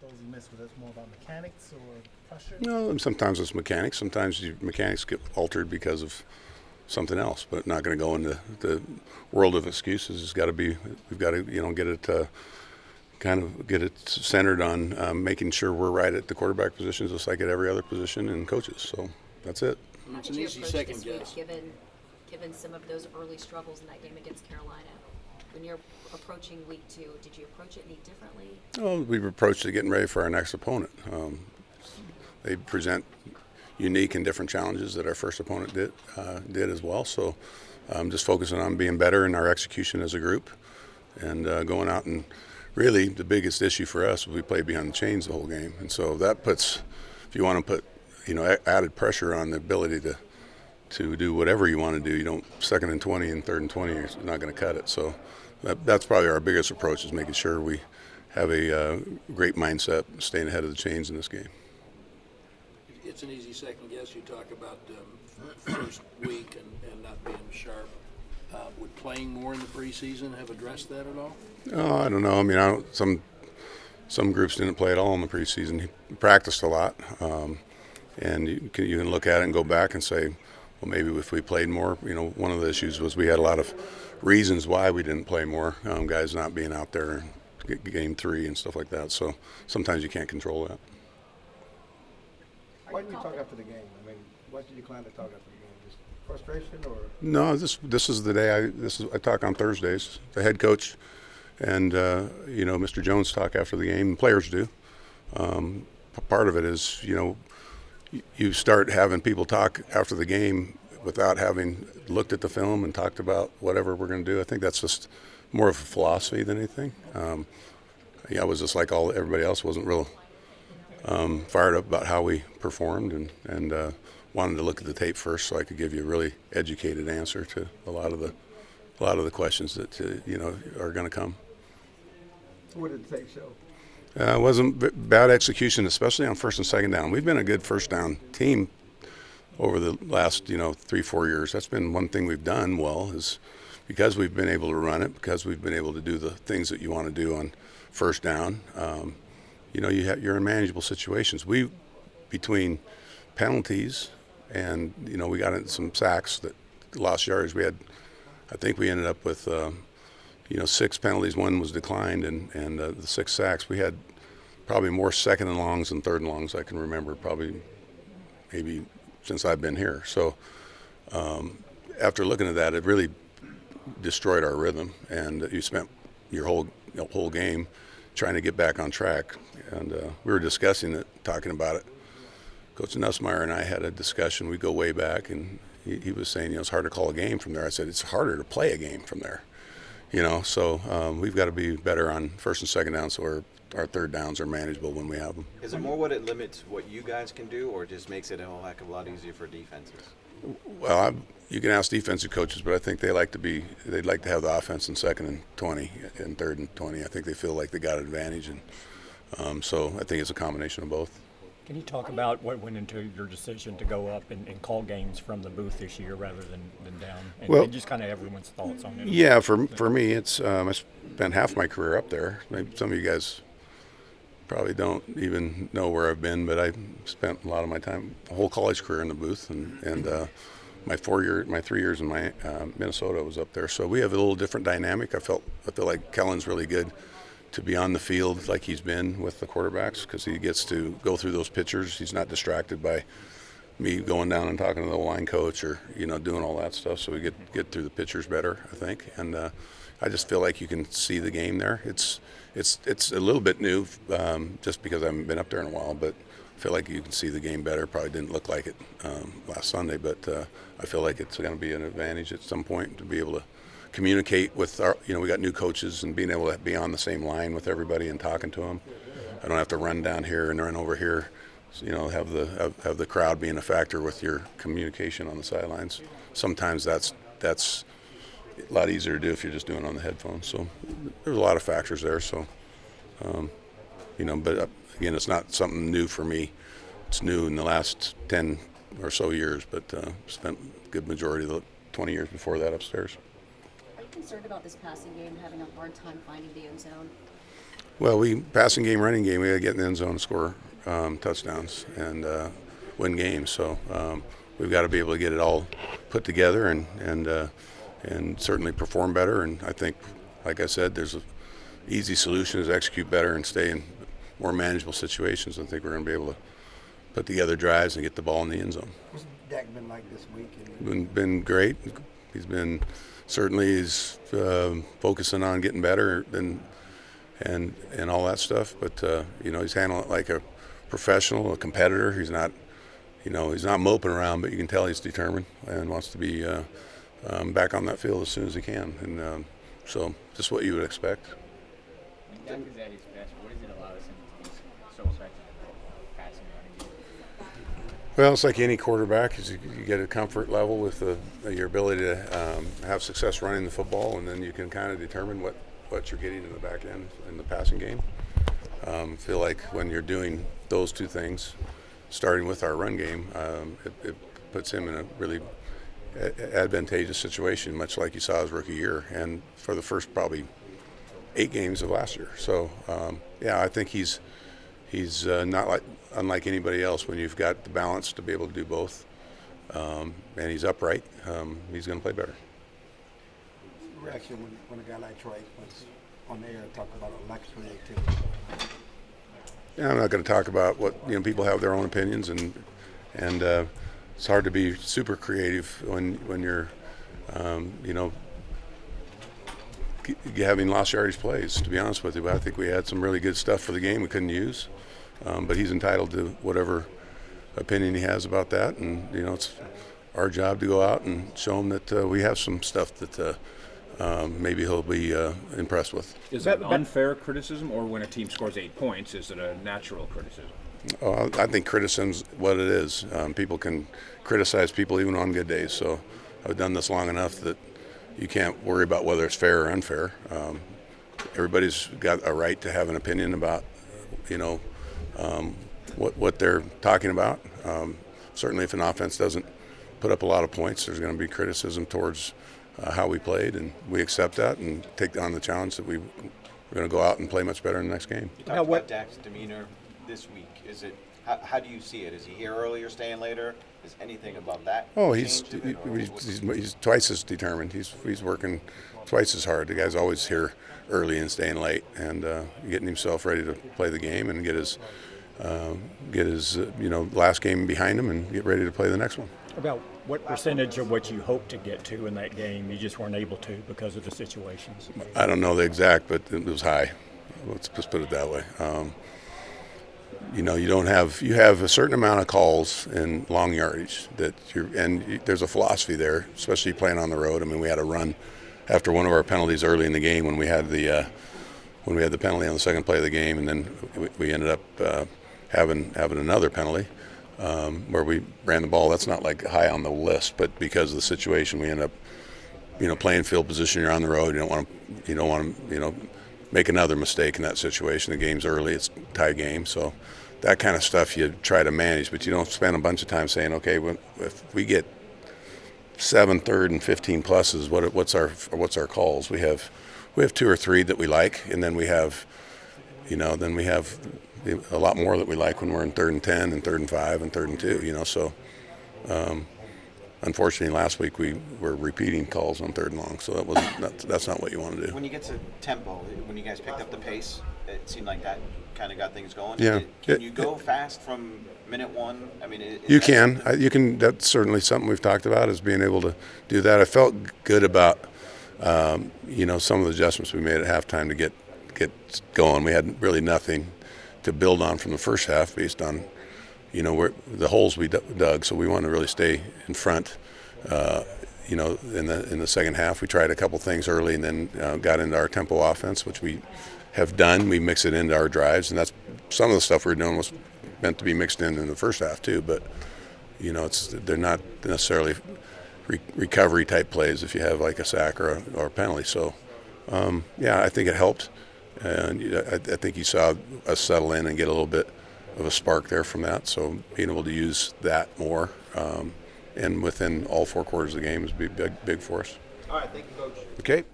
throws he missed? Was that more about mechanics or pressure? No, and sometimes it's mechanics. Sometimes your mechanics get altered because of something else. But not going to go into the world of excuses. It's got to be. We've got to get it. Kind of get it centered on making sure we're right at the quarterback positions, just like at every other position, and coaches. So that's it. How did you approach this week, given some of those early struggles in that game against Carolina? When you're approaching week 2, did you approach it any differently? Oh, we've approached it getting ready for our next opponent. They present unique and different challenges that our first opponent did as well. So just focusing on being better in our execution as a group and going out and really the biggest issue for us was we played behind the chains the whole game. And so that puts, if you want to put, added pressure on the ability to do whatever you want to do. You don't 2nd and 20 and 3rd and 20, you're not going to cut it. So that's probably our biggest approach is making sure we have a great mindset, staying ahead of the chains in this game. It's an easy second guess. You talk about first week and not being sharp. Would playing more in the preseason have addressed that at all? Oh, I don't know. I mean, some groups didn't play at all in the preseason. He practiced a lot, and you can look at it and go back and say, well, maybe if we played more. One of the issues was we had a lot of reasons why we didn't play more. Guys not being out there in game 3 and stuff like that. So sometimes you can't control that. Why didn't you talk after the game? I mean, why did you decline to talk after the game? Just frustration or? No, this is the day I talk on Thursdays. The head coach and Mr. Jones talk after the game. Players do. Part of it is you start having people talk after the game without having looked at the film and talked about whatever we're going to do. I think that's just more of a philosophy than anything. I was just like everybody else, wasn't real fired up about how we performed and wanted to look at the tape first so I could give you a really educated answer to a lot of the questions that are going to come. What did the tape show? It wasn't bad execution, especially on 1st and 2nd down. We've been a good first down team over the last 3-4 years. That's been one thing we've done well, is because we've been able to run it, because we've been able to do the things that you want to do on first down. You're in manageable situations. Between penalties and we got into some sacks that lost yards. I think we ended up with 6 penalties. 1 was declined, and the 6 sacks. We had probably more 2nd and longs and 3rd and longs I can remember, maybe since I've been here. So after looking at that, it really destroyed our rhythm, and you spent your whole game trying to get back on track. And we were discussing it, talking about it. Coach Nussmeier and I had a discussion. We go way back, and he was saying, it's hard to call a game from there. I said, it's harder to play a game from there. So we've got to be better on 1st and 2nd downs, so our 3rd downs are manageable when we have them. Is it more what it limits what you guys can do, or just makes it a whole heck of a lot easier for defenses? Well, you can ask defensive coaches, but I think they'd like to have the offense in 2nd and 20 and 3rd and 20. I think they feel like they got an advantage, and so I think it's a combination of both. Can you talk about what went into your decision to go up and call games from the booth this year rather than down? And just kind of everyone's thoughts on it. Yeah, for me, it's I spent half my career up there. Maybe some of you guys probably don't even know where I've been, but I spent a lot of my time, whole college career in the booth, and my 3 years in my Minnesota was up there. So we have a little different dynamic. I feel like Kellen's really good to be on the field like he's been with the quarterbacks, because he gets to go through those pictures. He's not distracted by me going down and talking to the line coach or doing all that stuff. So we get through the pictures better, I think. And I just feel like you can see the game there. It's a little bit new, just because I haven't been up there in a while, but I feel like you can see the game better. Probably didn't look like it last Sunday, but I feel like it's going to be an advantage at some point to be able to communicate with our, we got new coaches, and being able to be on the same line with everybody and talking to them. I don't have to run down here and run over here. So, have the crowd being a factor with your communication on the sidelines. Sometimes that's a lot easier to do if you're just doing it on the headphones. So there's a lot of factors there. So, but again, it's not something new for me. It's new in the last 10 or so years, but spent a good majority of the 20 years before that upstairs. Are you concerned about this passing game having a hard time finding the end zone? Well, passing game, running game, we got to get in the end zone and score touchdowns and win games. So we've got to be able to get it all put together and certainly perform better. And I think, like I said, there's an easy solution is execute better and stay in more manageable situations. I think we're going to be able to put together drives and get the ball in the end zone. What's Dak been like this week? Been great. He's been he's focusing on getting better and all that stuff. But he's handling it like a professional, a competitor. He's not moping around, but you can tell he's determined and wants to be back on that field as soon as he can. And so just what you would expect. Dak is at his best. What does it allow him to be so effective at passing and running game? Well, it's like any quarterback. Is you get a comfort level with your ability to have success running the football, and then you can kind of determine what you're getting in the back end in the passing game. Feel like when you're doing those two things, starting with our run game, it puts him in a really advantageous situation, much like you saw his rookie year, and for the first probably 8 games of last year. So I think he's not unlike anybody else when you've got the balance to be able to do both, and he's upright. He's going to play better. Reaction when a guy like Troy was on the air talking about a lack of creativity. Yeah, I'm not going to talk about what people have their own opinions, and it's hard to be super creative when you're having lost yardage plays, to be honest with you. But I think we had some really good stuff for the game we couldn't use. But he's entitled to whatever opinion he has about that. And, it's our job to go out and show him that we have some stuff that maybe he'll be impressed with. Is that unfair criticism, or when a team scores 8 points, is it a natural criticism? Oh, I think criticism's what it is. People can criticize people even on good days. So I've done this long enough that you can't worry about whether it's fair or unfair. Everybody's got a right to have an opinion about, what they're talking about. Certainly if an offense doesn't put up a lot of points, there's going to be criticism towards how we played, and we accept that and take on the challenge that we're going to go out and play much better in the next game. You talked about Dak's demeanor this week. Is it? How do you see it? Is he here early or staying later? Is anything about that? Oh, he's twice as determined. He's working twice as hard. The guy's always here early and staying late, and getting himself ready to play the game and get his last game behind him and get ready to play the next one. About what percentage of what you hoped to get to in that game you just weren't able to because of the situations? I don't know the exact, but it was high. Let's just put it that way. You have a certain amount of calls in long yardage there's a philosophy there, especially playing on the road. I mean, we had a run after one of our penalties early in the game when we had the penalty on the second play of the game, and then we ended up having another penalty where we ran the ball. That's not like high on the list, but because of the situation, we end up playing field position. You're on the road. You don't want to make another mistake in that situation. The game's early. It's a tie game, so that kind of stuff you try to manage, but you don't spend a bunch of time saying, okay, if we get 7 third and 15 pluses, what's our calls? We have 2 or 3 that we like, and then we have a lot more that we like when we're in 3rd and 10 and 3rd and 5 and 3rd and 2. So unfortunately last week we were repeating calls on 3rd and long, so that's not what you want to do. When you get to tempo, when you guys picked up the pace, it seemed like that kind of got things going. Yeah. Can you go fast from minute 1? I mean, you can. That's certainly something we've talked about, is being able to do that. I felt good about some of the adjustments we made at halftime to get going. We had really nothing to build on from the first half based on where the holes we dug. So we wanted to really stay in front. In the second half, we tried a couple things early, and then got into our tempo offense, which we have done. We mix it into our drives, and that's some of the stuff we were doing was meant to be mixed in the first half too. But they're not necessarily recovery type plays if you have like a sack or a penalty. So I think it helped, and I think you saw us settle in and get a little bit of a spark there from that. So being able to use that more and within all 4 quarters of the game is big for us. All right, thank you, Coach. Okay.